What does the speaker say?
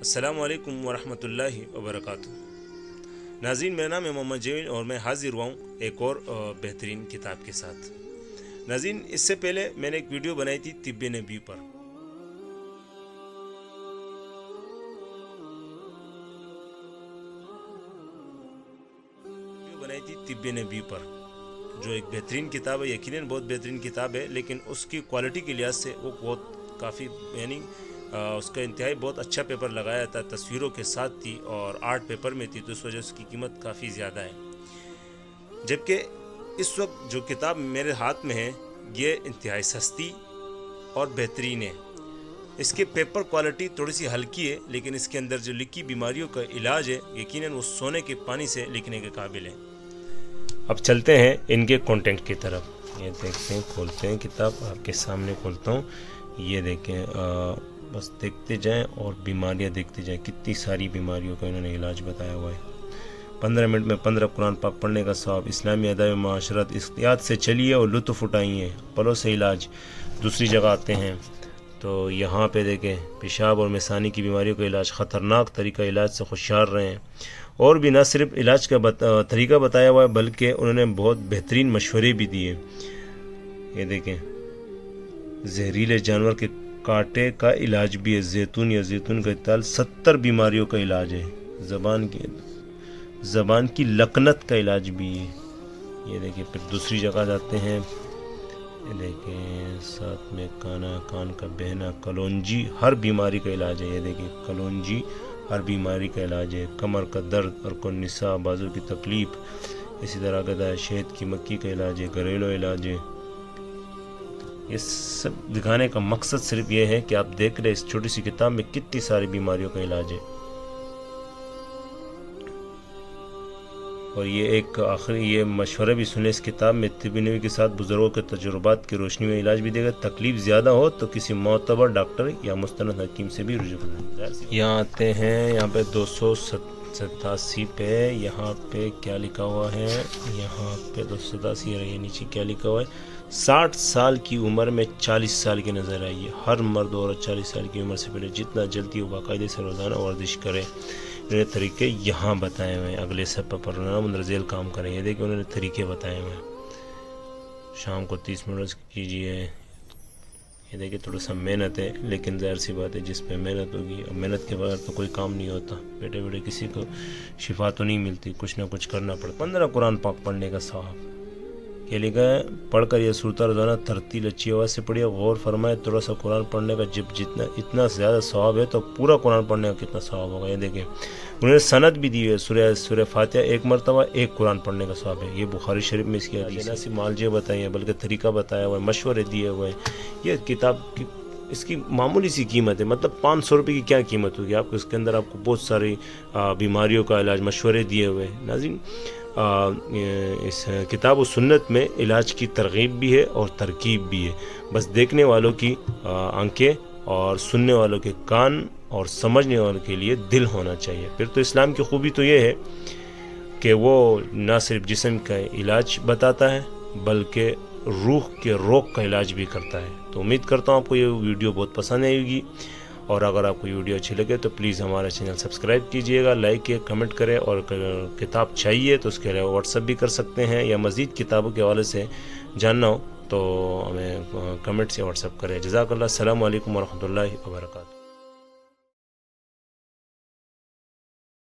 السلام علیکم ورحمۃ اللہ وبرکاتہ۔ ناظرین، میرا نام ہے محمد جمیل اور میں حاضر ہوا ہوں ایک اور بہترین کتاب کے ساتھ۔ ناظرین، اس سے پہلے میں نے ایک ویڈیو بنائی تھی طب نبی پر۔ طب نبی پر جو ایک بہترین کتاب ہے، یقیناً بہت بہترین کتاب ہے، لیکن اس کی کوالٹی کے لحاظ سے وہ بہت کافی اس کا انتہائی بہت اچھا پیپر لگایا تھا، تصویروں کے ساتھ تھی اور آرٹ پیپر میں تھی، تو اس وجہ اس کی قیمت کافی زیادہ ہے۔ جبکہ اس وقت جو کتاب میرے ہاتھ میں ہے یہ انتہائی سستی اور بہترین ہے۔ اس کے پیپر کوالٹی تھوڑی سی ہلکی ہے، لیکن اس کے اندر جو لکھی بیماریوں کا علاج ہے یقیناً وہ سونے کے پانی سے لکھنے کے قابل ہے۔ اب چلتے ہیں ان کے کانٹینٹ کی طرف۔ یہ دیکھتے ہیں، کھولتے ہیں کتاب، آپ کے سامنے کھولتا ہوں۔ یہ دیکھیں، بس دیکھتے جائیں اور بیماریاں دیکھتے جائیں، کتنی ساری بیماریوں کا انہوں نے علاج بتایا ہوا ہے۔ 15 منٹ میں 15 قرآن پاک پڑھنے کا ثواب، اسلامی آداب معاشرت، احتیاط سے چلیے اور لطف اٹھائیے، پلوں سے علاج۔ دوسری جگہ آتے ہیں تو یہاں پہ دیکھیں، پیشاب اور مثانی کی بیماریوں کا علاج، خطرناک طریقہ علاج سے ہوشیار رہیں۔ اور بھی نہ صرف علاج کا طریقہ بتایا ہوا ہے بلکہ انہوں نے بہت بہترین مشورے بھی دیے۔ یہ دیکھیں، زہریلے جانور کے کانٹے کا علاج بھی ہے، زیتون یا زیتون کا تیل 70 بیماریوں کا علاج ہے، زبان کی لکنت کا علاج بھی ہے۔ یہ دیکھیں، پھر دوسری جگہ جاتے ہیں، یہ دیکھیں، ساتھ میں کان کا بہنا، کلونجی ہر بیماری کا علاج ہے۔ یہ دیکھیں، کلونجی ہر بیماری کا علاج ہے۔ کمر کا درد، عرق النساء، بازو کی تکلیف، اسی طرح کا شہد کی مکھی کا علاج ہے، گھریلو علاج ہے۔ یہ سب دکھانے کا مقصد صرف یہ ہے کہ آپ دیکھ رہے اس چھوٹی سی کتاب میں کتنی ساری بیماریوں کا علاج ہے۔ اور یہ ایک آخری یہ مشورہ بھی سنیں اس کتاب میں، طب نبوی کے ساتھ بزرگوں کے تجربات کی روشنی میں علاج بھی دے گا۔ تکلیف زیادہ ہو تو کسی معتبر ڈاکٹر یا مستند حکیم سے بھی رجوع کریں۔ یہاں آتے ہیں، یہاں پہ 287 پہ یہاں پہ کیا لکھا ہوا ہے، یہاں پہ 287 ہے، نیچے کیا لکھا ہوا ہے، 60 سال کی عمر میں 40 سال کی نظر آئی ہے۔ ہر مرد عورت 40 سال کی عمر سے پہلے جتنا جلدی ہو باقاعدے سے روزانہ ورزش کرے۔ انہوں نے طریقے یہاں بتائے ہوئے ہیں، اگلے صفحے پر مندرجہ ذیل کام کریں۔ یہ دیکھیں، انہوں نے طریقے بتائے ہوئے ہیں۔ شام کو 30 منٹ کیجیے۔ یہ دیکھیں، تھوڑا سا محنت ہے، لیکن ظاہر سی بات ہے جس پہ محنت ہوگی، اور محنت کے بغیر تو کوئی کام نہیں ہوتا۔ بیٹھے بیٹھے کسی کو شفا تو نہیں ملتی، کچھ نہ کچھ کرنا پڑتا۔ 15 قرآن پاک پڑھنے کا ثواب یہ لکھا ہے، پڑھ کر یہ صورتہ روزانہ ترتیل اچھی آواز سے پڑھیے، غور فرمائے تھوڑا سا قرآن پڑھنے کا جب اتنا زیادہ ثواب ہے تو پورا قرآن پڑھنے کا کتنا ثواب ہوگا۔ یہ دیکھیں، انہوں نے سند بھی دی ہے، سورہ فاتحہ 1 مرتبہ 1 قرآن پڑھنے کا ثواب ہے۔ یہ بخاری شریف میں اس کی حدیث ہے۔ نہ معالجے بتائے ہیں بلکہ طریقہ بتایا ہوا ہے، مشورے دیے ہوئے ہیں۔ یہ کتاب کی اس کی معمولی سی قیمت ہے، مطلب 500 روپے کی کیا قیمت ہوگی آپ کو، اس کے اندر آپ کو بہت ساری بیماریوں کا علاج، مشورے دیے ہوئے ہیں۔ ناظرین، اس کتاب و سنت میں علاج کی ترغیب بھی ہے اور ترکیب بھی ہے، بس دیکھنے والوں کی آنکھیں اور سننے والوں کے کان اور سمجھنے والوں کے لیے دل ہونا چاہیے۔ پھر تو اسلام کی خوبی تو یہ ہے کہ وہ نہ صرف جسم کا علاج بتاتا ہے بلکہ روح کے روگ کا علاج بھی کرتا ہے۔ تو امید کرتا ہوں آپ کو یہ ویڈیو بہت پسند آئے گی، اور اگر آپ کو یہ ویڈیو اچھی لگے تو پلیز ہمارا چینل سبسکرائب کیجئے گا، لائک کیے، کمنٹ کریں، اور کتاب چاہیے تو اس کے علاوہ واٹس ایپ بھی کر سکتے ہیں، یا مزید کتابوں کے حوالے سے جاننا ہو تو ہمیں کمنٹ سے واٹس ایپ کریں۔ جزاک اللہ، السلام علیکم ورحمۃ اللہ وبرکاتہ۔